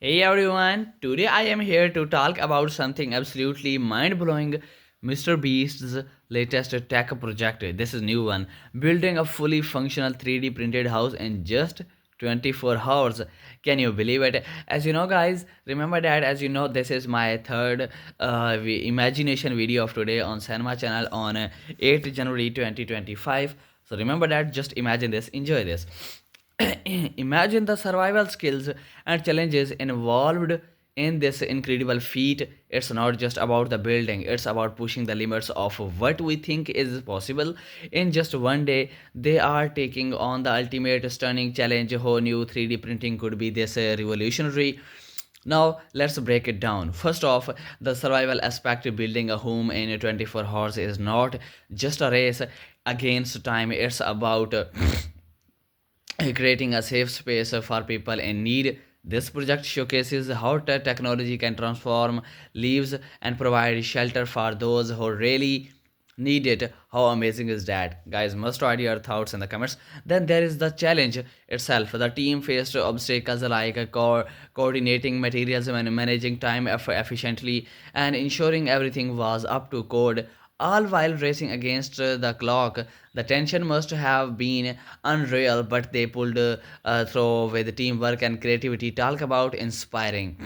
Hey everyone, today I am here to talk about something absolutely mind blowing, MrBeast's latest tech project. This is new one, building a fully functional 3D printed house in just 24 hours. Can you believe it? As you know, guys, remember that as you know, this is my third imagination video of today on Cinema channel on 8th January 2025. So remember that, just imagine this, enjoy this. Imagine the survival skills and challenges involved in this incredible feat. It's not just about the building, it's about pushing the limits of what we think is possible. In just one day, they are taking on the ultimate stunning challenge. How new 3D printing could be this revolutionary? Now, let's break it down. First off, the survival aspect. Building a home in 24 hours is not just a race against time, it's about creating a safe space for people in need. This project showcases how technology can transform lives and provide shelter for those who really need it. How amazing is that? Guys, must write your thoughts in the comments. Then there is the challenge itself. The team faced obstacles like coordinating materials and managing time efficiently and ensuring everything was up to code, all while racing against the clock. The tension must have been unreal, but they pulled through with teamwork and creativity. Talk about inspiring.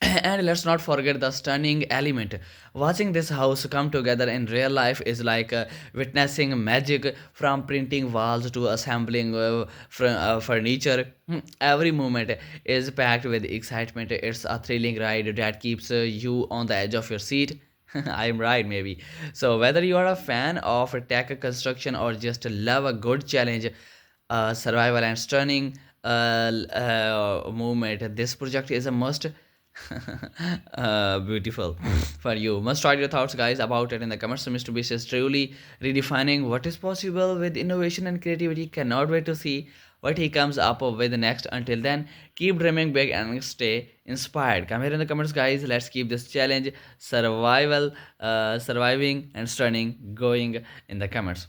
And let's not forget the stunning element. Watching this house come together in real life is like witnessing magic, from printing walls to assembling furniture. Every moment is packed with excitement. It's a thrilling ride that keeps you on the edge of your seat. I'm right, maybe. So, whether you are a fan of tech construction or just love a good challenge, survival, and stunning movement, this project is a must. Beautiful for you. Must write your thoughts, guys, about it in the comments. So Mr. Beast is truly redefining what is possible with innovation and creativity. Cannot wait to see what he comes up with next. Until then, keep dreaming big and stay inspired. Come here in the comments, guys. Let's keep this challenge, surviving and stunning, going in the comments.